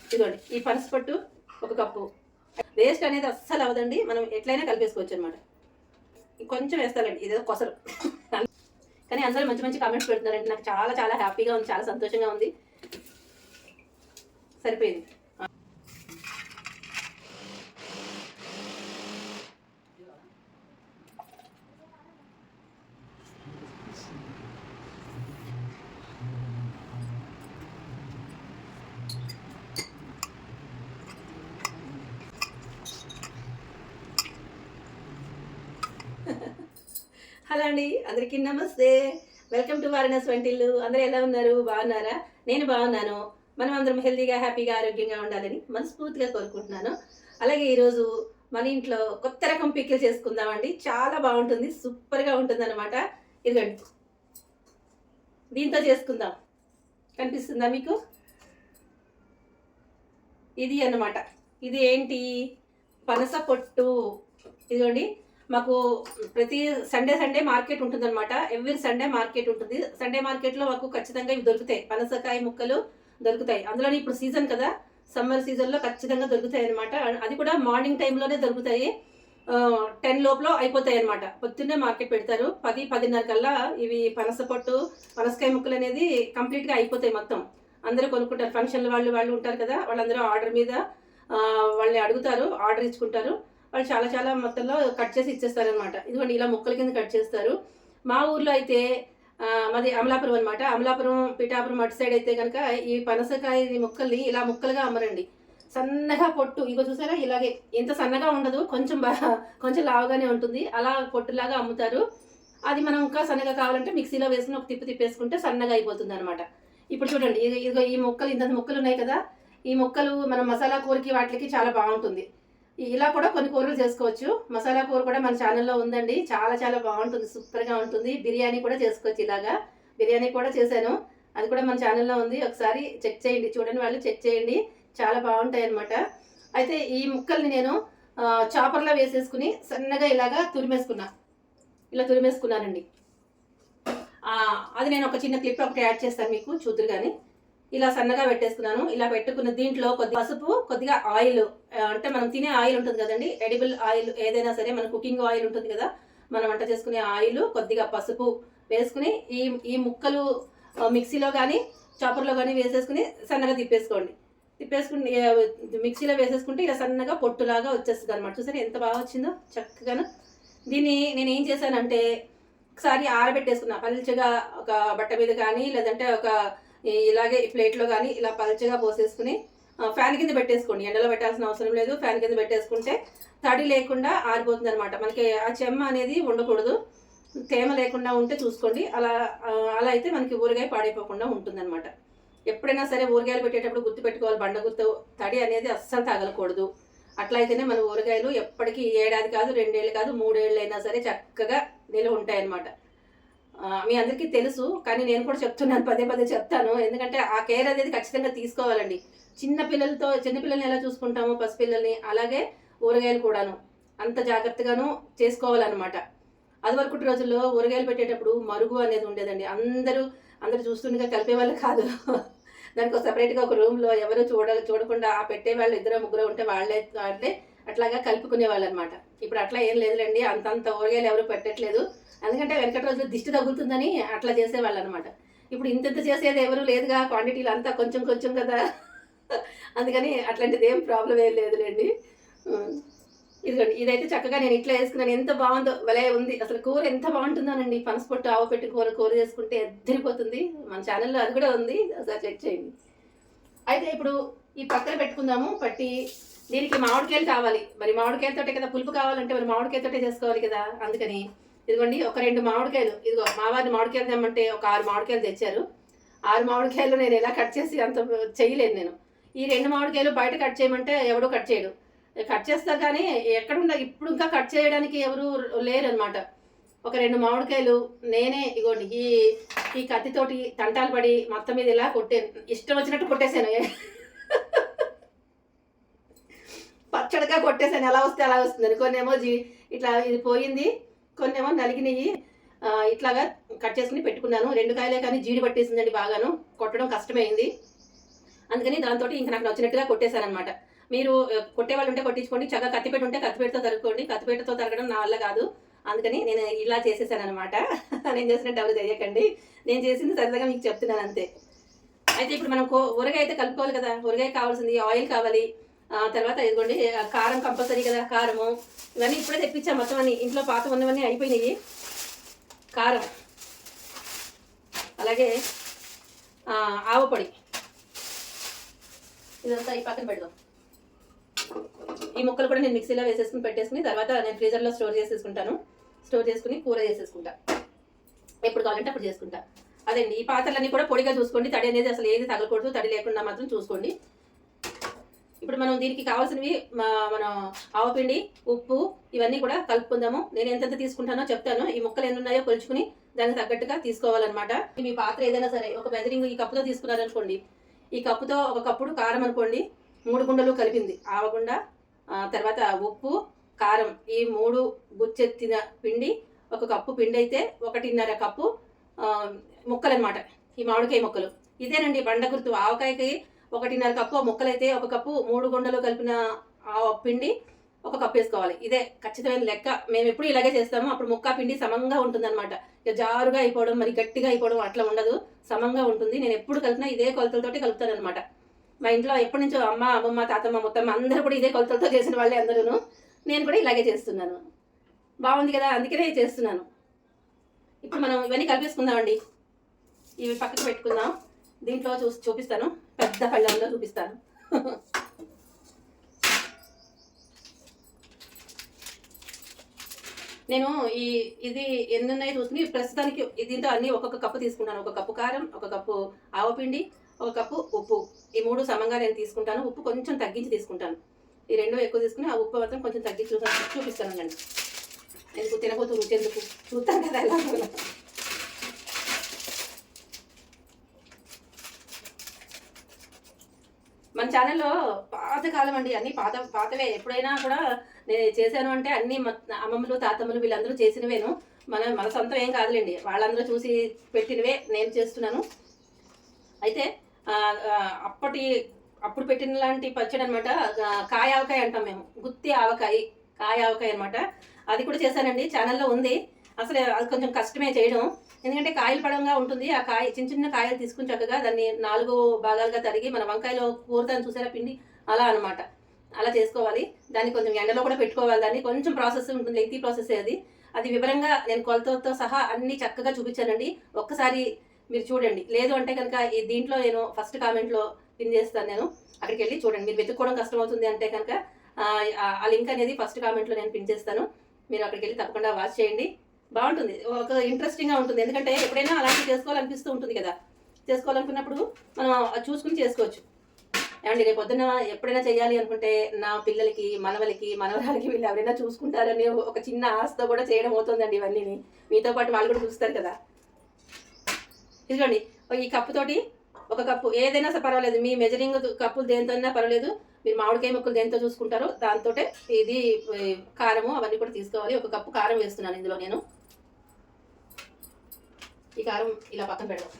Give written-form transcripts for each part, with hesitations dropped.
ఇదిగోండి ఈ పనసపట్టు ఒక కప్పు. వేస్ట్ అనేది అస్సలు అవ్వదండి, మనం ఎట్లయినా కలిపేసుకోవచ్చు అనమాట. కొంచెం వేస్తానండి, ఇదేదో కొసరు. కానీ అందరూ మంచి మంచి కామెంట్స్ పెడుతున్నారండి, నాకు చాలా చాలా హ్యాపీగా ఉంది, చాలా సంతోషంగా ఉంది. సరిపోయింది. హలో అండి, అందరికీ నమస్తే. వెల్కమ్ టు వారణాసి వంటిల్లు. అందరూ ఎలా ఉన్నారు? బాగున్నారా? నేను బాగున్నాను. మనం అందరం హెల్తీగా, హ్యాపీగా, ఆరోగ్యంగా ఉండాలని మనస్ఫూర్తిగా కోరుకుంటున్నాను. అలాగే ఈరోజు మన ఇంట్లో కొత్త రకం పికిల్ చేసుకుందామండి. చాలా బాగుంటుంది, సూపర్గా ఉంటుంది అనమాట. ఇదిగోండి, దీంతో చేసుకుందాం. కనిపిస్తుందా మీకు? ఇది అన్నమాట. ఇది ఏంటి? పనస పొట్టు. ఇదిగోండి, మాకు ప్రతి సండే మార్కెట్ ఉంటుంది అనమాట. ఎవ్రీ సండే మార్కెట్ ఉంటుంది. సండే మార్కెట్లో మాకు ఖచ్చితంగా ఇవి దొరుకుతాయి, పనసకాయ ముక్కలు దొరుకుతాయి. అందులోనే ఇప్పుడు సీజన్ కదా, సమ్మర్ సీజన్లో ఖచ్చితంగా దొరుకుతాయి అనమాట. అది కూడా మార్నింగ్ టైంలోనే దొరుకుతాయి. 10 లోపల అయిపోతాయి అనమాట. పొద్దున్నే మార్కెట్ పెడతారు. 10-10:30 కల్లా ఇవి పనస పొట్టు, పనసకాయ ముక్కలు అనేది కంప్లీట్గా అయిపోతాయి మొత్తం. అందరూ కొనుక్కుంటారు. ఫంక్షన్లు వాళ్ళు ఉంటారు కదా, వాళ్ళందరూ ఆర్డర్ మీద వాళ్ళని అడుగుతారు, ఆర్డర్ ఇచ్చుకుంటారు. వాళ్ళు చాలా చాలా మొత్తంలో కట్ చేసి ఇచ్చేస్తారనమాట. ఇదిగోండి ఇలా ముక్కల కింద కట్ చేస్తారు. మా ఊర్లో అయితే మాది అమలాపురం అనమాట. అమలాపురం, పిఠాపురం అటు సైడ్ అయితే కనుక ఈ పనసకాయ ముక్కల్ని ఇలా ముక్కలుగా అమ్మరండి. సన్నగా పొట్టు, ఇగో చూసారా, ఇలాగే. ఇంత సన్నగా ఉండదు, కొంచెం లావుగానే ఉంటుంది. అలా పొట్టులాగా అమ్ముతారు. అది మనం ఇంకా సన్నగా కావాలంటే మిక్సీలో వేసుకుని ఒక తిప్పేసుకుంటే సన్నగా అయిపోతుంది అనమాట. ఇప్పుడు చూడండి, ఇదిగో ఈ ముక్కలు, ఇంత ముక్కలు ఉన్నాయి కదా, ఈ ముక్కలు మనం మసాలా కూరకి వాటికి చాలా బాగుంటుంది. ఇలా కూడా కొన్ని కూరలు చేసుకోవచ్చు. మసాలా కూర కూడా మన ఛానల్లో ఉందండి, చాలా చాలా బాగుంటుంది, సూపర్గా ఉంటుంది. బిర్యానీ కూడా చేసుకోవచ్చు. ఇలాగా బిర్యానీ కూడా చేశాను, అది కూడా మన ఛానల్లో ఉంది. ఒకసారి చెక్ చేయండి, చూడండి వాళ్ళు చెక్ చేయండి, చాలా బాగుంటాయి అన్నమాట. అయితే ఈ ముక్కల్ని నేను చాపర్లో వేసేసుకుని సన్నగా ఇలాగా ఇలా తురిమేసుకున్నానండి. అది నేను ఒక చిన్న క్లిప్ ఒకటి యాడ్ చేస్తాను, మీకు చూద్దరు కానీ. ఇలా సన్నగా పెట్టేసుకున్నాను. ఇలా పెట్టుకున్న దీంట్లో కొద్దిగా పసుపు, కొద్దిగా ఆయిల్, అంటే మనం తినే ఆయిల్ ఉంటుంది కదండి, ఎడిబుల్ ఆయిల్ ఏదైనా సరే, మన కుకింగ్ ఆయిల్ ఉంటుంది కదా, మనం వంట చేసుకునే ఆయిల్, కొద్దిగా పసుపు వేసుకుని ఈ ముక్కలు మిక్సీలో కానీ చాపర్లో కానీ వేసేసుకుని సన్నగా తిప్పేసుకుని మిక్సీలో వేసేసుకుంటే ఇలా సన్నగా పొట్టులాగా వచ్చేస్తుంది అనమాట. చూసారా ఎంత బాగా వచ్చిందో చక్కగాను. దీన్ని నేను ఏం చేశానంటే ఒకసారి ఆరబెట్టేసుకున్నా పల్చగా, ఒక బట్ట మీద కానీ లేదంటే ఒక ఇలాగే ప్లేట్లో కానీ ఇలా పల్చగా పోసేసుకుని ఫ్యాన్ కింద పెట్టేసుకోండి. ఎండలో పెట్టాల్సిన అవసరం లేదు. ఫ్యాన్ కింద పెట్టేసుకుంటే తడి లేకుండా ఆరిపోతుంది అనమాట. మనకి ఆ చెమ్మ అనేది ఉండకూడదు, తేమ లేకుండా ఉంటే చూసుకోండి. అలా అయితే మనకి ఊరగాయ పాడైపోకుండా ఉంటుందన్నమాట. ఎప్పుడైనా సరే ఊరగాయలు పెట్టేటప్పుడు గుర్తు పెట్టుకోవాలి, బండగుర్తు తడి అనేది అస్సలు తగలకూడదు. అట్లా అయితేనే మన ఊరగాయలు ఎప్పటికీ ఏడాది కాదు, 2 ఏళ్ళు కాదు, 3 ఏళ్ళు అయినా సరే చక్కగా నిలువ ఉంటాయన్నమాట. మీ అందరికీ తెలుసు, కానీ నేను కూడా చెప్తున్నాను, పదే చెప్తాను. ఎందుకంటే ఆ కేర్ అనేది ఖచ్చితంగా తీసుకోవాలండి. చిన్నపిల్లల్ని ఎలా చూసుకుంటామో పసిపిల్లల్ని, అలాగే ఊరగాయలు కూడాను అంత జాగ్రత్తగాను చేసుకోవాలన్నమాట. అది వరకు రోజుల్లో ఊరగాయలు పెట్టేటప్పుడు మరుగు అనేది ఉండేదండి. అందరూ చూస్తుండగా కలిపేవాళ్ళు కాదు. దానికి సపరేట్గా ఒక రూమ్లో ఎవరు చూడకుండా ఆ పెట్టేవాళ్ళు 2-3 ఉంటే వాళ్ళే అట్లాగా కలుపుకునే వాళ్ళు అనమాట. ఇప్పుడు అట్లా ఏం లేదులేండి, అంత ఊరగాయలు ఎవరు పెట్టట్లేదు. ఎందుకంటే వెనకటి రోజులు దిష్టి తగులుతుందని అట్లా చేసేవాళ్ళు అనమాట. ఇప్పుడు ఇంత చేసేది ఎవరు లేదుగా, క్వాంటిటీలు అంతా కొంచెం కదా, అందుకని అట్లాంటిది ఏం ప్రాబ్లం ఏం లేదులేండి. ఇదిగోండి, ఇదైతే చక్కగా నేను ఇట్లా వేసుకున్నాను. ఎంత బాగుందో, భలే ఉంది అసలు. కూర ఎంత బాగుంటుందోనండి, పనసపొట్టు ఆవు పెట్టి కూర చేసుకుంటే ఎద్దరిపోతుంది. మన ఛానల్లో అది కూడా ఉంది, ఒకసారి చెక్ చేయండి. అయితే ఇప్పుడు ఈ పక్కన పెట్టుకుందాము. దీనికి మామిడికాయలు కావాలి. మరి మామిడికాయలతోటే కదా పులుపు కావాలంటే, మరి మామిడికాయతోటే చేసుకోవాలి కదా. అందుకని ఇదిగోండి ఒక 2 మామిడికాయలు, ఇదిగో మా వారిని మామిడికాయలు తెమ్మంటే ఒక 6 మామిడికాయలు తెచ్చారు. 6 మామిడికాయలు నేను ఎలా కట్ చేసి అంత చేయలేను నేను. ఈ 2 మామిడికాయలు బయట కట్ చేయమంటే ఎవడో కట్ చేయడు. కట్ చేస్తారు కానీ ఎక్కడున్నా ఇప్పుడు ఇంకా కట్ చేయడానికి ఎవరు లేరు అనమాట. ఒక 2 మామిడికాయలు నేనే ఇగోండి ఈ కత్తితోటి తంటాలు పడి మొత్తం మీద ఇలా ఇష్టం వచ్చినట్టు కొట్టేశాను. పచ్చడిగా కొట్టేసాను, ఎలా వస్తే అలా వస్తుందని. కొన్నేమో ఇట్లా ఇది పోయింది, కొన్నేమో నలిగినవి. ఇట్లాగా కట్ చేసుకుని పెట్టుకున్నాను. 2 కాయలే కానీ జీడి పట్టేసిందండి బాగాను, కొట్టడం కష్టమైంది. అందుకని దాంతో ఇంకా నాకు నచ్చినట్టుగా కొట్టేశాను అనమాట. మీరు కొట్టేవాళ్ళు ఉంటే కొట్టించుకోండి, చక్కగా కత్తిపేట ఉంటే కత్తిపేటతో తరుక్కోండి. కత్తిపేటతో తరగడం నా వల్ల కాదు, అందుకని నేను ఇలా చేసేసాను అనమాట. నేను చేసినట్టు ఎవరు చేయకండి, నేను చేసింది సరదాగా మీకు చెప్తున్నాను అంతే. అయితే ఇప్పుడు మనం ఊరగాయ అయితే కలుపుకోవాలి కదా, ఊరగాయ కావాల్సింది ఆయిల్ కావాలి, తర్వాత ఇదిగోండి కారం కంపల్సరీ కదా, కారము ఇవన్నీ ఇప్పుడే తెప్పించాం, మొత్తం అన్ని ఇంట్లో పాత ఉన్నవన్నీ అయిపోయినాయి. కారం, అలాగే ఆవపొడి, ఇదంతా ఈ పక్కన పెడదాం. ఈ ముక్కలు కూడా నేను మిక్సీలో వేసేసుకుని పెట్టేసుకుని తర్వాత నేను ఫ్రీజర్లో స్టోర్ చేసేసుకుంటాను. స్టోర్ చేసుకుని కూర చేసేసుకుంటా, ఎప్పుడు కావాలంటే అప్పుడు చేసుకుంటా. అదండి, ఈ పాత్రలన్నీ కూడా పొడిగా చూసుకోండి, తడి అనేది అసలు ఏది తగలకూడదు, తడి లేకుండా మాత్రం చూసుకోండి. ఇప్పుడు మనం దీనికి కావాల్సినవి మనం ఆవపిండి, ఉప్పు ఇవన్నీ కూడా కలుపుకుందాము. నేను ఎంతెంత తీసుకుంటానో చెప్తాను, ఈ ముక్కలు ఎన్ని ఉన్నాయో కొలుచుకుని దానికి తగ్గట్టుగా తీసుకోవాలన్నమాట. మీ పాత్ర ఏదైనా సరే, ఒక మెజరింగ్ ఈ కప్పుతో తీసుకున్నారనుకోండి, ఈ కప్పుతో ఒక కప్పుడు కారం అనుకోండి, 3 గుండలు కలిపింది ఆవగుండ, తర్వాత ఉప్పు, కారం, ఈ 3 గుచ్చెత్తిన పిండి, 1 కప్పు పిండి అయితే 1.5 కప్పు ముక్కలు అనమాట, ఈ మామిడికాయ ముక్కలు. ఇదేనండి బండ గుర్తు. ఆవకాయకి 1.5 కప్పు ముక్కలైతే 1 కప్పు 3 గుండలు కలిపిన పిండి 1 కప్పు వేసుకోవాలి. ఇదే ఖచ్చితమైన లెక్క. మేము ఎప్పుడు ఇలాగే చేస్తాము. అప్పుడు ముక్క పిండి సమంగా ఉంటుంది అనమాట. ఇక జారుగా అయిపోవడం, మరి గట్టిగా అయిపోవడం అట్లా ఉండదు, సమంగా ఉంటుంది. నేను ఎప్పుడు కలిపినా ఇదే కొలతలతోటి కలుపుతాను అనమాట. మా ఇంట్లో ఎప్పటి నుంచో అమ్మ, అమ్మమ్మ, తాతమ్మ, ముత్తమ్మ అందరూ కూడా ఇదే కొలతలతో చేసిన వాళ్ళే అందరూ. నేను కూడా ఇలాగే చేస్తున్నాను. బాగుంది కదా, అందుకనే చేస్తున్నాను. ఇప్పుడు మనం ఇవన్నీ కలిపేసుకుందామండి. ఇవి పక్కకు పెట్టుకుందాం. దీంట్లో చూపిస్తాను, పెద్ద పళ్ళంలో చూపిస్తాను. నేను ఇది ఎన్ని ఉన్నాయో చూసుకుని ప్రస్తుతానికి దీంతో అన్ని 1 కప్పు తీసుకుంటాను. 1 కప్పు కారం, 1 కప్పు ఆవపిండి, 1 కప్పు ఉప్పు, ఈ 3 సమంగా నేను తీసుకుంటాను. ఉప్పు కొంచెం తగ్గించి తీసుకుంటాను. ఈ 2 ఎక్కువ తీసుకుని ఆ ఉప్పు మాత్రం కొంచెం తగ్గించి చూపిస్తాను అండి. ఎందుకు తినబోతూ రుచి ఎందుకు చూస్తాను కదా ఎలా. మన ఛానల్లో పాతకాలం అండి, అన్ని పాతవే. ఎప్పుడైనా కూడా నేను చేశాను అంటే అన్ని అమ్మమ్మలు, తాతమ్మలు వీళ్ళందరూ చేసినవేను. మన సొంతం ఏం కాదులేండి, వాళ్ళందరూ చూసి పెట్టినవే నేను చేస్తున్నాను. అయితే అప్పుడు పెట్టిన లాంటి పచ్చడి అనమాట, కాయ ఆవకాయ అంటాం మేము, గుత్తి ఆవకాయ, కాయ ఆవకాయ అనమాట. అది కూడా చేశానండి, ఛానల్లో ఉంది. అసలు అది కొంచెం కష్టమే చేయడం, ఎందుకంటే కాయలు పడంగా ఉంటుంది. ఆ కాయ చిన్న చిన్న కాయలు తీసుకుని చక్కగా దాన్ని 4 భాగాలుగా తరిగి, మన వంకాయలో కూరతాను చూసారా పిండి, అలా అనమాట. అలా చేసుకోవాలి. దాన్ని కొంచెం ఎండలో కూడా పెట్టుకోవాలి. దాన్ని కొంచెం ప్రాసెస్ ఉంటుంది, లెంగ్తీ ప్రాసెస్ అది వివరంగా నేను కొలతతో సహా అన్ని చక్కగా చూపించానండి. ఒక్కసారి మీరు చూడండి. లేదు అంటే కనుక దీంట్లో నేను ఫస్ట్ కామెంట్లో పిన్ చేస్తాను, నేను అక్కడికి వెళ్ళి చూడండి. మీరు వెతుక్కోవడం కష్టం అవుతుంది అంటే కనుక ఆ లింక్ అనేది ఫస్ట్ కామెంట్లో నేను పిన్ చేస్తాను. మీరు అక్కడికి వెళ్ళి తప్పకుండా వాచ్ చేయండి, బాగుంటుంది. ఒక ఇంట్రెస్టింగ్గా ఉంటుంది, ఎందుకంటే ఎప్పుడైనా అలాంటివి చేసుకోవాలనిపిస్తూ ఉంటుంది కదా. చేసుకోవాలనుకున్నప్పుడు మనం చూసుకుని చేసుకోవచ్చు. ఏమండి, రేపు పొద్దున ఎప్పుడైనా చేయాలి అనుకుంటే నా పిల్లలకి, మనవలకి, మనవరాలకి వీళ్ళు ఎవరైనా చూసుకుంటారని ఒక చిన్న ఆశతో కూడా చేయడం అవుతుందండి. ఇవన్నీ మీతో పాటు వాళ్ళు కూడా చూస్తారు కదా. ఇదిగోండి, ఈ కప్పుతోటి 1 కప్పు ఏదైనా పర్వాలేదు, మీ మెజరింగ్ కప్పులు దేంతో అయినా పర్వాలేదు. మీరు మామిడికాయ ముక్కలు దేంతో చూసుకుంటారో దాంతో ఇది కారము అవన్నీ కూడా తీసుకోవాలి. 1 కప్పు కారం వేస్తున్నాను ఇందులో నేను. ఈ కారం ఇలా పక్కన పెడదాం,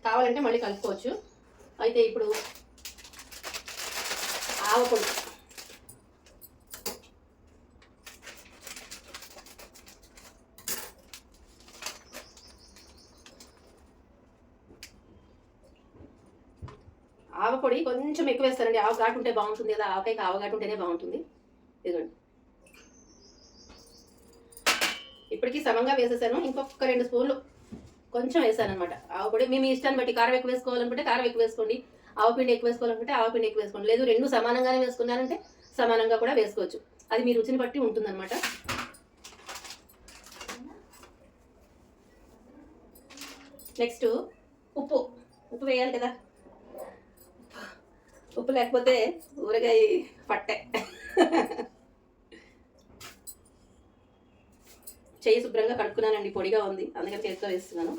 కావాలంటే మళ్ళీ కలుపుకోవచ్చు. అయితే ఇప్పుడు ఆవపొడి, ఆవపొడి కొంచెం ఎక్కువ వేస్తానండి. ఆవ ఘాటు ఉంటే బాగుంటుంది కదా, ఆవకాయకి ఆవ ఘాటు ఉంటేనే బాగుంటుంది. ఇదిగోండి, ఇప్పటికీ సమంగా వేసేసాను. ఇంకొక 2 స్పూన్లు కొంచెం వేసాను అనమాట ఆవపొడి. మీ ఇష్టాన్ని బట్టి కారం ఎక్కువ వేసుకోవాలనుకుంటే కారం ఎక్కువ వేసుకోండి, ఆవపిండి ఎక్కువ వేసుకోవాలనుకుంటే ఆవపిండి ఎక్కువ వేసుకోండి. లేదు 2 సమానంగానే వేసుకున్నారంటే సమానంగా కూడా వేసుకోవచ్చు. అది మీ రుచిని బట్టి ఉంటుందన్నమాట. నెక్స్ట్ ఉప్పు వేయాలి కదా. ఉప్పు లేకపోతే ఊరగాయ పట్టే. చెయ్యి శుభ్రంగా కడుక్కున్నానండి, పొడిగా ఉంది, అందుకని చేతితో వేస్తున్నాను.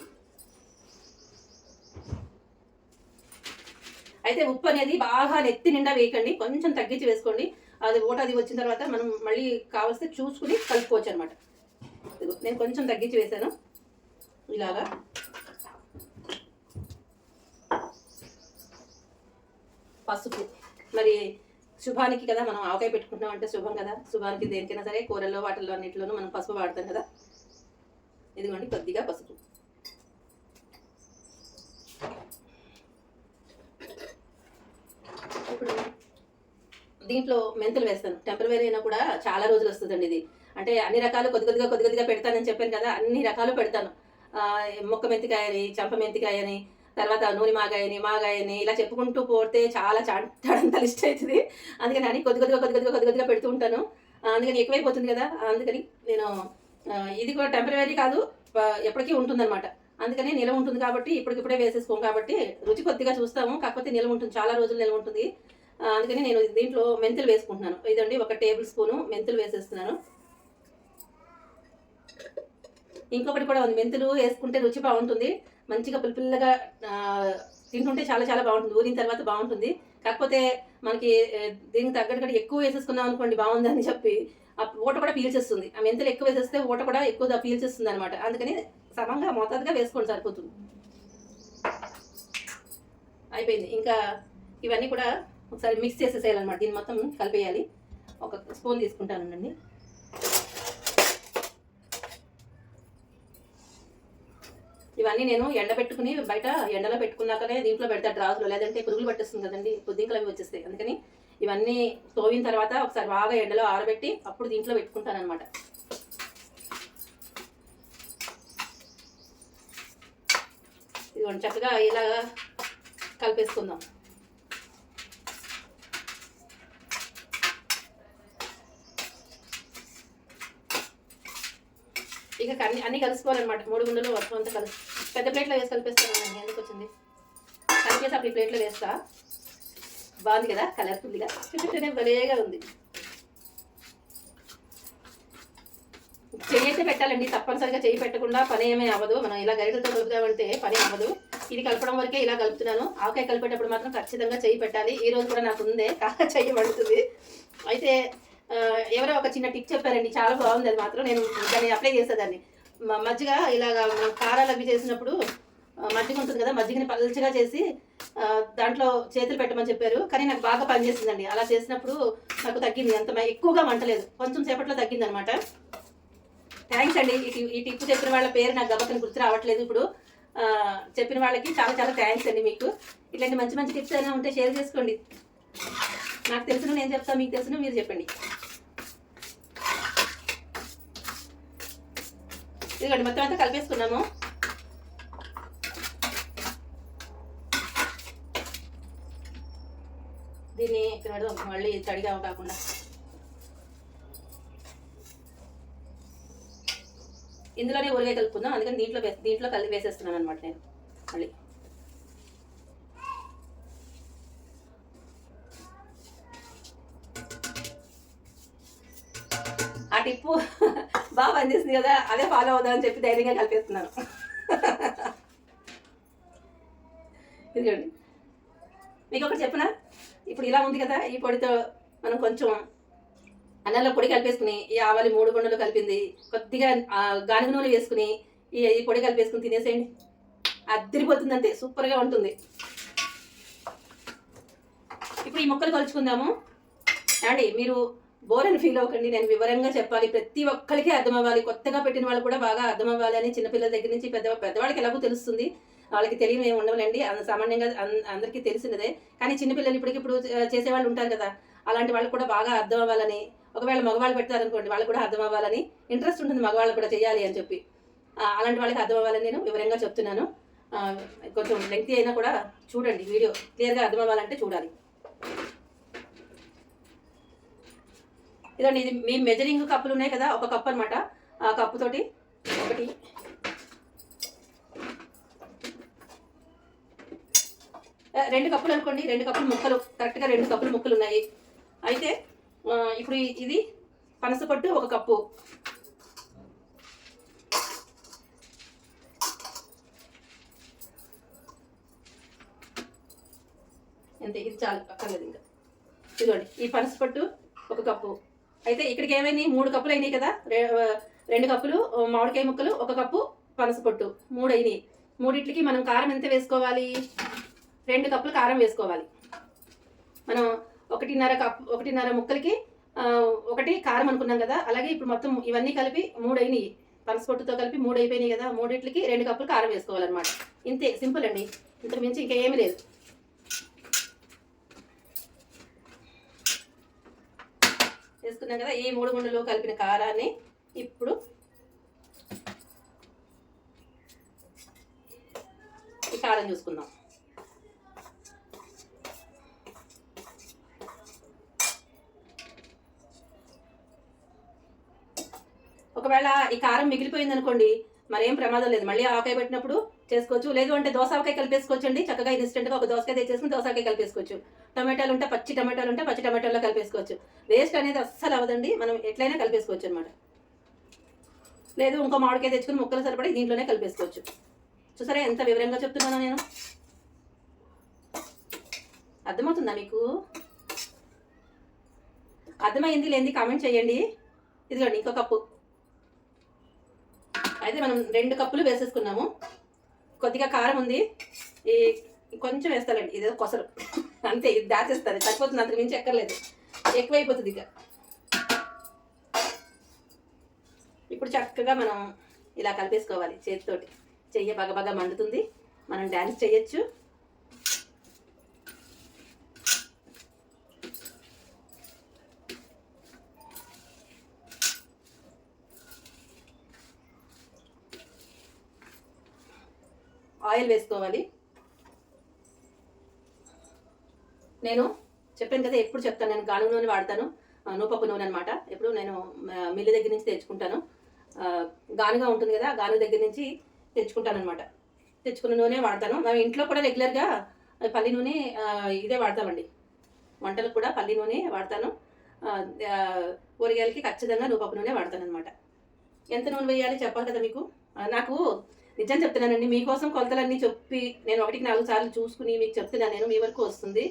అయితే ఉప్పు అనేది బాగా నెత్తి నిండా వేయకండి, కొంచెం తగ్గించి వేసుకోండి. అది వచ్చిన తర్వాత మనం మళ్ళీ కావలిస్తే చూసుకుని కలుపుకోవచ్చు అనమాట. నేను కొంచెం తగ్గించి వేసాను ఇలాగా. పసుపు. మరి శుభానికి కదా మనం ఆవకాయ పెట్టుకుంటాం అంటే శుభం కదా, శుభానికి దేనికైనా సరే కూరల్లో వాటిల్లో అన్నింటిలోనూ మనం పసుపు వాడతాం కదా. ఇదిగోండి కొద్దిగా పసుపు. ఇప్పుడు దీంట్లో మెంతులు వేస్తాను. టెంపరవరీ అయినా కూడా చాలా రోజులు వస్తుందండి ఇది. అంటే అన్ని రకాలు కొద్ది కొద్దిగా పెడతానని చెప్పాను కదా, అన్ని రకాలు పెడతాను. మొక్క మెంతికాయని, చంప మెంతికాయని, తర్వాత నూనె మాగాయని ఇలా చెప్పుకుంటూ పోతే చాలా చాంటాడంత లిస్ట్ అవుతుంది. అందుకని అని కొద్దిగా పెడుతూ ఉంటాను. అందుకని ఎక్కువైపోతుంది కదా, అందుకని నేను ఇది కూడా టెంపరవరీ కాదు, ఎప్పటికీ ఉంటుందన్నమాట. అందుకని నిల్వ ఉంటుంది కాబట్టి ఇప్పటికిప్పుడే వేసేసుకోం కాబట్టి రుచి కొద్దిగా చూస్తాము, కాకపోతే నిల్వ ఉంటుంది, చాలా రోజులు నిల్వ ఉంటుంది. అందుకని నేను దీంట్లో మెంతులు వేసుకుంటున్నాను. ఇదండి 1 టేబుల్ స్పూను మెంతులు వేసేస్తున్నాను. ఇంకొకటి కూడా ఉంది, మెంతులు వేసుకుంటే రుచి బాగుంటుంది, మంచిగా పుల్లగా తింటుంటే చాలా చాలా బాగుంటుంది, ఊరిన తర్వాత బాగుంటుంది. కాకపోతే మనకి దీనికి తగ్గట్టుగా ఎక్కువ వేసేసుకున్నాం అనుకోండి బాగుందని చెప్పి ఆ ఊట కూడా పీల్చేస్తుంది. ఆ మెంతులు ఎక్కువ వేసేస్తే ఊట కూడా ఎక్కువ పీల్చేస్తుంది అనమాట. అందుకని సమంగా మోతాదుగా వేసుకోండి, సరిపోతుంది. అయిపోయింది. ఇంకా ఇవన్నీ కూడా ఒకసారి మిక్స్ చేసేసేయాలన్నమాట. దీన్ని మొత్తం కలిపేయాలి. 1 స్పూన్ తీసుకుంటానండి. ఇవన్నీ నేను ఎండబెట్టుకుని బయట ఎండలో పెట్టుకున్నాకనే దీంట్లో పెడతా డ్రాస్లో, లేదంటే పురుగులు పట్టేస్తుంది కదండి, పొద్దుంకలు అవి వచ్చేస్తాయి. అందుకని ఇవన్నీ తోవిన తర్వాత ఒకసారి బాగా ఎండలో ఆరబెట్టి అప్పుడు దీంట్లో పెట్టుకుంటాను అనమాట. ఇదిగోండి చక్కగా ఇలా కలిపేసుకుందాం. ఇక అన్నీ కలుసుకోవాలన్నమాట. 3 గుండెలు వర్షం అంతా కలిసి పెద్ద ప్లేట్లో వేసి కలిపేస్తానండి. ఎందుకు వచ్చింది కలిపేసి అప్పుడు ఈ ప్లేట్లో వేస్తా. బాగుంది కదా, కలర్ఫుల్గా చుట్టూనే భలేగా ఉంది. చెయ్యి అయితే పెట్టాలండి, తప్పనిసరిగా చెయ్యి పెట్టకుండా పని ఏమీ అవ్వదు. మనం ఇలా గరిటలతో కలుపుతామంటే పని అవ్వదు. ఇది కలపడం వరకే ఇలా కలుపుతున్నాను. ఆవకాయ కలిపేటప్పుడు మాత్రం ఖచ్చితంగా చెయ్యి పెట్టాలి. ఈ రోజు కూడా నాకు ఉందే చెయ్యి పడుతుంది. అయితే ఎవరో ఒక చిన్న టిప్ చెప్పారండి, చాలా బాగుంది. అది మాత్రం నేను దాన్ని అప్లై చేసేదాన్ని. మజ్జిగ ఇలాగా కారాలు అవి చేసినప్పుడు మజ్జిగ ఉంటుంది కదా, మజ్జిగని పల్చగా చేసి దాంట్లో చేతులు పెట్టమని చెప్పారు. కానీ నాకు బాగా పనిచేసిందండి. అలా చేసినప్పుడు నాకు తగ్గింది, అంత ఎక్కువగా మంటలేదు, కొంచెం సేపట్లో తగ్గింది అనమాట. థ్యాంక్స్ అండి. ఈ టిప్ చెప్పిన వాళ్ళ పేరు నాకు గబక్కని గుర్తు రావట్లేదు ఇప్పుడు. చెప్పిన వాళ్ళకి చాలా చాలా థ్యాంక్స్ అండి. మీకు ఇట్లాంటి మంచి మంచి టిప్స్ అయినా ఉంటే షేర్ చేసుకోండి. నాకు తెలిసిన నేను చెప్తాను, మీకు తెలిసిన మీరు చెప్పండి. ఇదిగోండి మొత్తం అంతా కలిపేసుకున్నాము. దీన్ని మళ్ళీ తడిగా కాకుండా ఇందులోనే ఊరగాయ కలుపుకుందాం. అందుకని దీంట్లో కలిపి వేసేస్తున్నాను అనమాట నేను. మళ్ళీ ఆ టిప్పు బాగా పనిచేస్తుంది కదా, అదే ఫాలో అవుదామని చెప్పి ధైర్యంగా కలిపేస్తున్నాను. ఇదిగోండి మీకు ఒకటి చెప్పనా, ఇప్పుడు ఇలా ఉంది కదా, ఈ పొడితో మనం కొంచెం అన్నంలో పొడి కలిపేసుకుని ఈ ఆవాలు 3 గుండెలు కలిపింది కొద్దిగా గానుగ నూనె వేసుకుని ఈ పొడి కలిపేసుకుని తినేసేయండి. అద్దరిపోతుంది, అంతే సూపర్గా ఉంటుంది. ఇప్పుడు ఈ ముక్కలు కలుచుకుందాము. అండి మీరు బోర్ అని ఫీల్ అవ్వకండి, నేను వివరంగా చెప్పాలి, ప్రతి ఒక్కరికి అర్థం అవ్వాలి. కొత్తగా పెట్టిన వాళ్ళు కూడా బాగా అర్థం అవ్వాలి అని చిన్నపిల్లల దగ్గర నుంచి పెద్దవాళ్ళకి ఎలాగో తెలుస్తుంది, వాళ్ళకి తెలియని ఏమి ఉండవులేండి, సామాన్యంగా అందరికీ తెలిసినదే. కానీ చిన్నపిల్లలు ఇప్పుడు చేసేవాళ్ళు ఉంటారు కదా, అలాంటి వాళ్ళకి కూడా బాగా అర్థం అవ్వాలని, ఒకవేళ మగవాళ్ళు పెడతారనుకోండి వాళ్ళకి కూడా అర్థం అవ్వాలని ఇంట్రెస్ట్ ఉంటుంది మగవాళ్ళు కూడా చేయాలి అని చెప్పి, అలాంటి వాళ్ళకి అర్థం అవ్వాలని నేను వివరంగా చెప్తున్నాను. కొంచెం లెంగ్తీ అయినా కూడా చూడండి, వీడియో క్లియర్గా అర్థం అవ్వాలంటే చూడాలి. ఇదండి, ఇది మీ మెజరింగ్ కప్పులు ఉన్నాయి కదా, 1 కప్ అనమాట. ఆ కప్పుతోటి 1 2 కప్పులు అనుకోండి, 2 కప్పులు ముక్కలు, కరెక్ట్గా 2 కప్పులు ముక్కలు ఉన్నాయి. అయితే ఇప్పుడు ఇది పనస పొట్టు 1 కప్పు, అంతే, ఇది చాలు, అక్కర్లేదు ఇంకా. ఇదిగోండి ఈ పనస పొట్టు 1 కప్పు. అయితే ఇక్కడికి ఏమైనాయి 3 కప్పులు అయినాయి కదా, 2 కప్పులు మామిడికాయ ముక్కలు, 1 కప్పు పనస పొట్టు, 3 అయినాయి. 3 మనం కారం ఎంత వేసుకోవాలి, 2 కప్పులు కారం వేసుకోవాలి. మనం 1.5 ముక్కలకి ఒకటి కారం అనుకున్నాం కదా, అలాగే ఇప్పుడు మొత్తం ఇవన్నీ కలిపి 3 అయినాయి. పనసపొట్టుతో కలిపి 3 అయిపోయినాయి కదా, 3కి 2 కప్పులు కారం వేసుకోవాలన్నమాట. ఇంతే, సింపుల్ అండి, ఇంతకు మించి ఇంకా ఏమీ లేదు. వేసుకున్నాం కదా, ఈ 3 గుండెలు కలిపిన కారాన్ని ఇప్పుడు ఈ కారం చూసుకుందాం. ఒకవేళ ఈ కారం మిగిలిపోయింది అనుకోండి, మరేం ప్రమాదం లేదు, మళ్ళీ ఆవకాయ పెట్టినప్పుడు చేసుకోవచ్చు. లేదు అంటే దోసకాయ కలిపేసుకోవచ్చు అండి. చక్కగా ఇన్స్టెంట్గా ఒక దోసకాయ తెచ్చేసుకుని దోసకాయ కలిపేసుకోవచ్చు. టమాటాలు ఉంటే పచ్చి టమాటాల్లో కలిపేసుకోవచ్చు. వేస్ట్ అనేది అస్సలు అవ్వదండి, మనం ఎట్లయినా కలిపేసుకోవచ్చు అనమాట. లేదు ఇంకో మామిడికాయ తెచ్చుకుని ముక్కలు సరిపడి దీంట్లోనే కలిపేసుకోవచ్చు. చూసారా ఎంత వివరంగా చెప్తున్నానో నేను. అర్థమవుతుందా మీకు? అర్థమైంది లేనిది కామెంట్ చేయండి. ఇదిగోండి ఇంకో కప్పు అయితే మనం 2 కప్పులు వేసేసుకున్నాము. కొద్దిగా కారం ఉంది, ఈ కొంచెం వేస్తానండి, ఇదేదో కొసరు అంతే, ఇది దాచేస్తారు, సరిపోతుంది, అంతకు మించి ఎక్కర్లేదు, ఎక్కువైపోతుంది ఇక. ఇప్పుడు చక్కగా మనం ఇలా కలిపేసుకోవాలి చేతితోటి. చెయ్యి బగబగా మండుతుంది, మనం డ్యాన్స్ చేయొచ్చు. ఆయిల్ వేసుకోవాలి. నేను చెప్పాను కదా, ఎప్పుడు చెప్తాను, నేను గానుగ నూనె వాడతాను, నూపప్పు నూనె అనమాట. ఎప్పుడు నేను మిల్లు దగ్గర నుంచి తెచ్చుకుంటాను. గానుగా ఉంటుంది కదా, గానుగ దగ్గర నుంచి తెచ్చుకుంటాను అనమాట. తెచ్చుకున్న నూనె వాడతాను. మేము ఇంట్లో కూడా రెగ్యులర్గా పల్లి నూనె ఇదే వాడతామండి. వంటలకు కూడా పల్లి నూనె వాడతాను. ఊరగాయలకి ఖచ్చితంగా నూపప్పు నూనె వాడతాను అనమాట. ఎంత నూనె వేయాలి చెప్పాలి కదా మీకు. నాకు నిజం చెప్తున్నానండి, మీకోసం కొలతలన్నీ చెప్పి నేను 1-4 సార్లు చూసుకుని మీకు చెప్తున్నాను, నేను మీ వరకు వస్తుంది.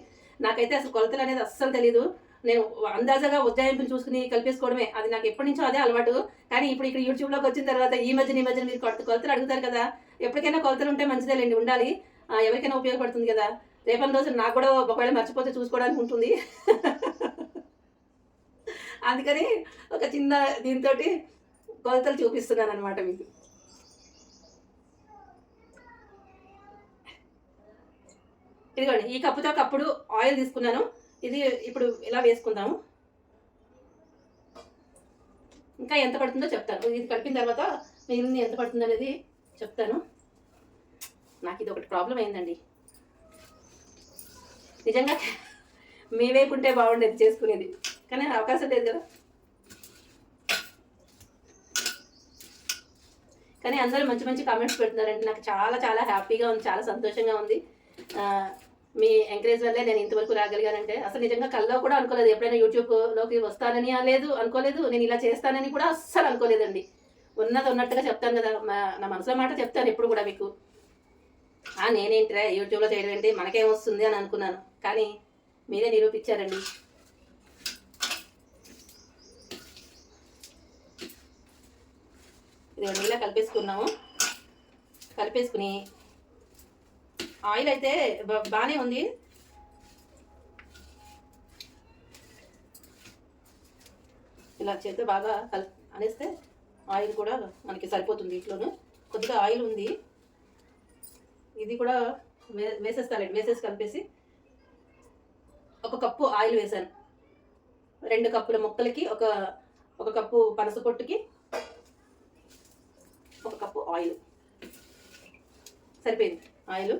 నాకైతే అసలు కొలతలు అనేది అస్సలు తెలీదు. నేను అందాజగా ఉజ్జాయింపులు చూసుకుని కలిపేసుకోవడమే, అది నాకు ఎప్పటి నుంచో అదే అలవాటు. కానీ ఇప్పుడు ఇక్కడ యూట్యూబ్లోకి వచ్చిన తర్వాత ఈ మధ్యన మీరు కొలతలు అడుగుతారు కదా, ఎప్పటికైనా కొలతలు ఉంటే మంచిదేలేండి, ఉండాలి, ఎవరికైనా ఉపయోగపడుతుంది కదా. రేపటి రోజు నాకు కూడా ఒకవేళ మర్చిపోతే చూసుకోవడానికి ఉంటుంది. అందుకని ఒక చిన్న దీంతో కొలతలు చూపిస్తున్నాను అనమాట మీకు. ఇదిగోండి ఈ కప్పుతో కప్పుడు ఆయిల్ తీసుకున్నాను. ఇది ఇప్పుడు ఇలా వేసుకుందాము. ఇంకా ఎంత పడుతుందో చెప్తాను, ఇది కలిపిన తర్వాత మిగిలింది ఎంత పడుతుందో అనేది చెప్తాను. నాకు ఇది ఒకటి ప్రాబ్లం అయిందండి, నిజంగా మీ వైపు ఉంటే బాగుండేది చేసుకునేది, కానీ అవకాశం లేదు కదా. కానీ అందరూ మంచి మంచి కామెంట్స్ పెడుతున్నారండి, నాకు చాలా చాలా హ్యాపీగా ఉంది, చాలా సంతోషంగా ఉంది. మీ ఎంకరేజ్ వల్లే నేను ఇంతవరకు రాగలిగానంటే, అసలు నిజంగా కల్లో కూడా అనుకోలేదు, ఎప్పుడైనా యూట్యూబ్లోకి వస్తానని లేదు అనుకోలేదు, నేను ఇలా చేస్తానని కూడా అస్సలు అనుకోలేదండి. ఉన్నది ఉన్నట్టుగా చెప్తాను కదా, నా మనసులో మాట చెప్తాను ఎప్పుడు కూడా మీకు. నేనేంటిరా యూట్యూబ్లో చేయడం ఏంటి, మనకేం వస్తుంది అని అనుకున్నాను, కానీ మీరే నిరూపించారండి. ఇది ఇలా కలిపేసుకున్నాము. కలిపేసుకుని ఆయిల్ అయితే బాగానే ఉంది. ఇలా చేస్తే బాగా అనేస్తే ఆయిల్ కూడా మనకి సరిపోతుంది. ఇంట్లోనూ కొద్దిగా ఆయిల్ ఉంది, ఇది కూడా వేసేస్తానండి. వేసేసి కలిపేసి 1 కప్పు ఆయిల్ వేసాను. 2 కప్పుల ముక్కలకి ఒక కప్పు పనస పొట్టుకి 1 కప్పు ఆయిల్ సరిపోయింది. ఆయిల్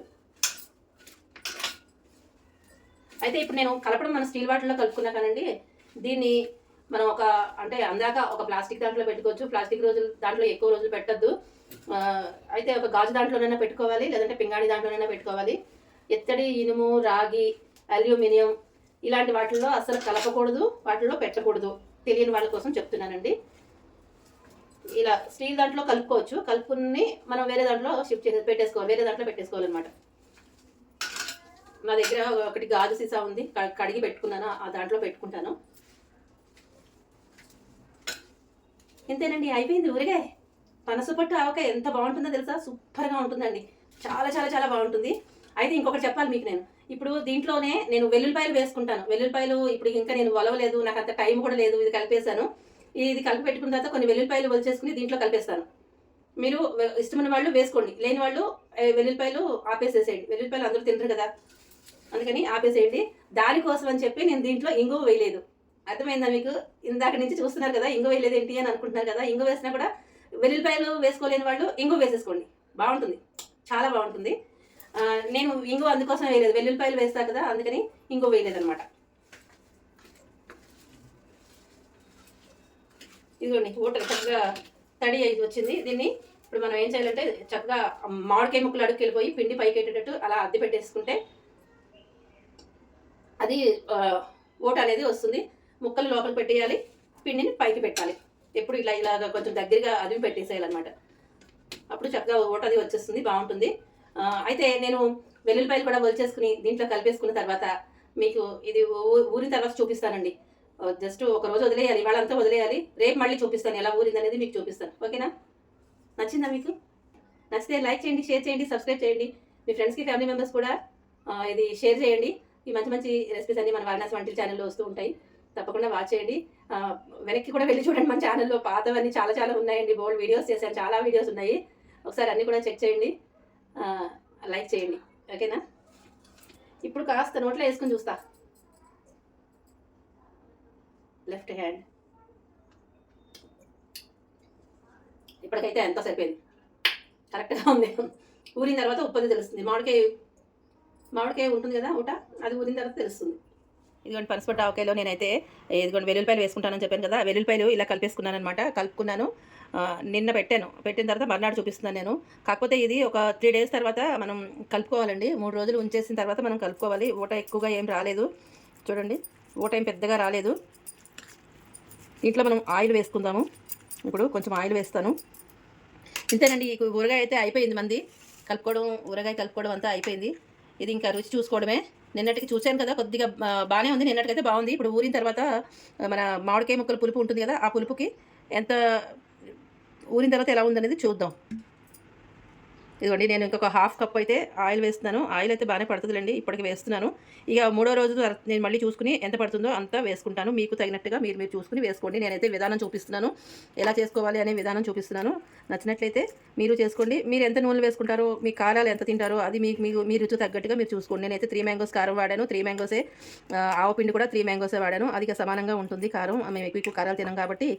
అయితే ఇప్పుడు నేను కలపడం మన స్టీల్ బాటిల్లో కలుపుకున్నా కానండి, దీన్ని మనం అంటే అందాక ఒక ప్లాస్టిక్ దాంట్లో పెట్టుకోవచ్చు. ప్లాస్టిక్ దాంట్లో ఎక్కువ రోజులు పెట్టద్దు. అయితే ఒక గాజు దాంట్లోనైనా పెట్టుకోవాలి, లేదంటే పింగాణి దాంట్లోనైనా పెట్టుకోవాలి. ఎత్తడి, ఇనుము, రాగి, అల్యూమినియం ఇలాంటి వాటిల్లో అస్సలు కలపకూడదు, వాటిల్లో పెట్టకూడదు. తెలియని వాళ్ళ కోసం చెప్తున్నానండి. ఇలా స్టీల్ దాంట్లో కలుపుకోవచ్చు, కలుపుకుని మనం వేరే దాంట్లో షిఫ్ట్ చేసి పెట్టేసుకోవాలి, వేరే దాంట్లో పెట్టేసుకోవాలన్నమాట. నా దగ్గర ఒకటి గాజు సీసా ఉంది, కడిగి పెట్టుకున్నాను, ఆ దాంట్లో పెట్టుకుంటాను. ఇంతేనండి, అయిపోయింది ఊరిగాయ. పనసపొట్టు ఆవకాయ ఎంత బాగుంటుందో తెలుసా, సూపర్గా ఉంటుందండి, చాలా చాలా చాలా బాగుంటుంది. అయితే ఇంకొకటి చెప్పాలి మీకు నేను, ఇప్పుడు దీంట్లోనే నేను వెల్లుల్లిపాయలు వేసుకుంటాను. వెల్లుల్లిపాయలు ఇప్పుడు ఇంకా నేను ఒలవలేదు, నాకు అంత టైం కూడా లేదు. ఇది కలిపేశాను. ఇది కలిపి పెట్టుకున్న తర్వాత కొన్ని వెల్లుల్లిపాయలు ఒలిచేసుకుని దీంట్లో కలిపేస్తాను. మీరు ఇష్టమైన వాళ్ళు వేసుకోండి, లేని వాళ్ళు వెల్లుల్లిపాయలు ఆపేసేసేయండి. వెల్లుల్లిపాయలు అందరూ తింటారు కదా, అందుకని ఆపేసేయండి. దానికోసం అని చెప్పి నేను దీంట్లో ఇంగువ వేయలేదు. అర్థమైందా మీకు? ఇందాక నుంచి చూస్తున్నారు కదా ఇంగువ వేయలేదు ఏంటి అని అనుకుంటున్నారు కదా. ఇంగువ వేసినా కూడా వెల్లుల్లిపాయలు వేసుకోలేని వాళ్ళు ఇంగువ వేసేసుకోండి, బాగుంటుంది, చాలా బాగుంటుంది. నేను ఇంగువ అందుకోసం వేయలేదు, వెల్లుల్లిపాయలు వేస్తా కదా అందుకని ఇంగువ వేయలేదు అనమాట. ఇదిగోండి ఊటర్ చక్కగా తడి అయి వచ్చింది. దీన్ని ఇప్పుడు మనం ఏం చేయాలంటే చక్కగా మామిడికాయ ముక్కలు అడుగుకి వెళ్ళిపోయి పిండి పైకి ఎట్టేటట్టు అలా అద్దె పెట్టేసుకుంటే అది ఓట అనేది వస్తుంది. ముక్కలు లోపలికి పెట్టేయాలి, పిండిని పైకి పెట్టాలి. ఎప్పుడు ఇలాగ కొంచెం దగ్గరగా అది పెట్టేసేయాలన్నమాట. అప్పుడు చక్కగా ఓట అది వచ్చేస్తుంది, బాగుంటుంది. అయితే నేను వెల్లుల్లిపాయలు కూడా ఒలిచేసుకుని దీంట్లో కలిపేసుకున్న తర్వాత మీకు ఇది ఊరిన తర్వాత చూపిస్తానండి. జస్ట్ ఒక రోజు వదిలేయాలి, వాళ్ళంతా వదిలేయాలి. రేపు మళ్ళీ చూపిస్తాను ఎలా ఊరింది అనేది మీకు చూపిస్తాను. ఓకేనా? నచ్చిందా మీకు? నచ్చితే లైక్ చేయండి, షేర్ చేయండి, సబ్స్క్రైబ్ చేయండి. మీ ఫ్రెండ్స్కి, ఫ్యామిలీ మెంబర్స్ కూడా ఇది షేర్ చేయండి. ఈ మంచి మంచి రెసిపీస్ అన్ని మన వారణాసి వంటల ఛానల్లో వస్తూ ఉంటాయి, తప్పకుండా వాచ్ చేయండి. వెనక్కి కూడా వెళ్ళి చూడండి, మన ఛానల్లో పాతవన్నీ చాలా చాలా ఉన్నాయండి. బోల్డ్ వీడియోస్ చేశాను, చాలా వీడియోస్ ఉన్నాయి. ఒకసారి అన్నీ కూడా చెక్ చేయండి, లైక్ చేయండి. ఓకేనా? ఇప్పుడు కాస్త నోట్లో వేసుకొని చూస్తా. లెఫ్ట్ హ్యాండ్ ఇప్పటికైతే ఎంత సరిపోయింది, కరెక్ట్గా ఉంది. ఊరిన తర్వాత ఉప్పది తెలుస్తుంది. మామిడికాయ ఉంటుంది కదా ఊట, అది ఊరిన తర్వాత తెలుస్తుంది. ఇదిగోండి పనసపొట్టు ఆవకాయలో నేనైతే ఇదిగోండి వెల్లుల్లిపాయలు వేసుకుంటానని చెప్పాను కదా, వెల్లుల్లిపాయలు ఇలా కలిపేసుకున్నాను అనమాట. కలుపుకున్నాను, నిన్న పెట్టిన తర్వాత మర్నాడు చూపిస్తున్నాను నేను. కాకపోతే ఇది ఒక 3 days తర్వాత మనం కలుపుకోవాలండి. 3 రోజులు ఉంచేసిన తర్వాత మనం కలుపుకోవాలి. ఊట ఎక్కువగా ఏం రాలేదు చూడండి, ఊట ఏం పెద్దగా రాలేదు. దీంట్లో మనం ఆయిల్ వేసుకుందాము. ఇప్పుడు కొంచెం ఆయిల్ వేస్తాను. ఇంతేనండి, ఈ ఊరగాయ అయితే అయిపోయింది. మంది కలుపుకోవడం, ఊరగాయ కలుపుకోవడం అంతా అయిపోయింది. ఇది ఇంకా రుచి చూసుకోవడమే. నిన్నటికి చూశాను కదా, కొద్దిగా బాగానే ఉంది, నిన్నటికైతే బాగుంది. ఇప్పుడు ఊరిన తర్వాత మన మామిడికాయ ముక్కలు పులుపు ఉంటుంది కదా, ఆ పులుపుకి ఎంత ఊరిన తర్వాత ఎలా ఉందనేది చూద్దాం. ఇదిగోండి నేను ఇంకొక 1/2 కప్ అయితే ఆయిల్ వేస్తున్నాను. ఆయిల్ అయితే బాగానే పడుతుందిలేండి, ఇప్పటికి వేస్తున్నాను. ఇక 3వ రోజు నేను మళ్ళీ చూసుకుని ఎంత పడుతుందో అంతా వేసుకుంటాను. మీకు తగినట్టుగా మీరు చూసుకుని వేసుకోండి. నేనైతే విధానం చూపిస్తున్నాను, ఎలా చేసుకోవాలి అనే విధానం చూపిస్తున్నాను. నచ్చినట్లయితే మీరు చేసుకోండి. మీరు ఎంత నూనె వేసుకుంటారో, మీ కారాలు ఎంత తింటారో అది మీ రుచి తగ్గట్టుగా మీరు చూసుకోండి. నేనైతే 3 మ్యాంగోస్ కారం వాడాను. 3 మ్యాంగోసే ఆవపిండి కూడా 3 మ్యాంగోసే వాడాను. అది సమానంగా ఉంటుంది కారం. మేము ఎక్కువ కారాలు తినాం కాబట్టి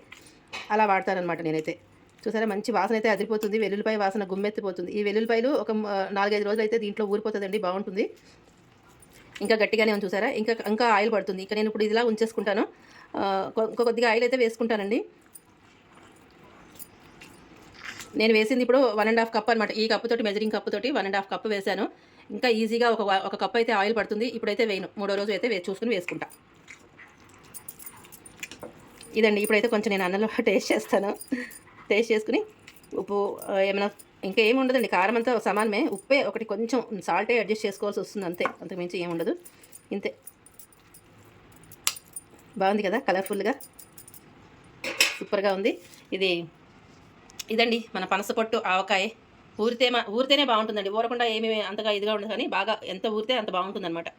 అలా వాడతానమాట నేనైతే. చూసారా, మంచి వాసన అయితే అదిరిపోతుంది. వెల్లుల్లిపాయ వాసన గుమ్మెత్తిపోతుంది. ఈ వెల్లుల్లిపాయలు ఒక 4-5 రోజులు అయితే దీంట్లో ఊరిపోతుందండి, బాగుంటుంది. ఇంకా గట్టిగానే ఉంది చూసారా, ఇంకా ఆయిల్ పడుతుంది. ఇంకా నేను ఇప్పుడు ఇదిలా ఉంచేసుకుంటాను. కొద్దిగా ఆయిల్ అయితే వేసుకుంటానండి. నేను వేసింది ఇప్పుడు 1.5 కప్ అనమాట. ఈ కప్పుతోటి, మెజరింగ్ కప్పుతోటి 1.5 కప్ వేసాను. ఇంకా ఈజీగా ఒక కప్ అయితే ఆయిల్ పడుతుంది. ఇప్పుడైతే వేయను, 3వ రోజు అయితే చూసుకుని వేసుకుంటా. ఇదండి, ఇప్పుడైతే కొంచెం నేను అన్నంలో టేస్ట్ చేస్తాను. టేస్ట్ చేసుకుని ఉప్పు ఏమైనా ఇంకా ఏమి ఉండదండి, కారం అంతా సమానమే. ఉప్పే ఒకటి కొంచెం సాల్టే అడ్జస్ట్ చేసుకోవాల్సి వస్తుంది, అంతే, అంతకుమించి ఏముండదు. ఇంతే. బాగుంది కదా, కలర్ఫుల్గా సూపర్గా ఉంది. ఇదండి మన పనసపొట్టు ఆవకాయ. ఊరితేనే బాగుంటుందండి, ఊరకుండా ఏమి అంతగా ఇదిగా ఉండదు, కానీ బాగా ఎంత ఊరితే అంత బాగుంటుందన్నమాట.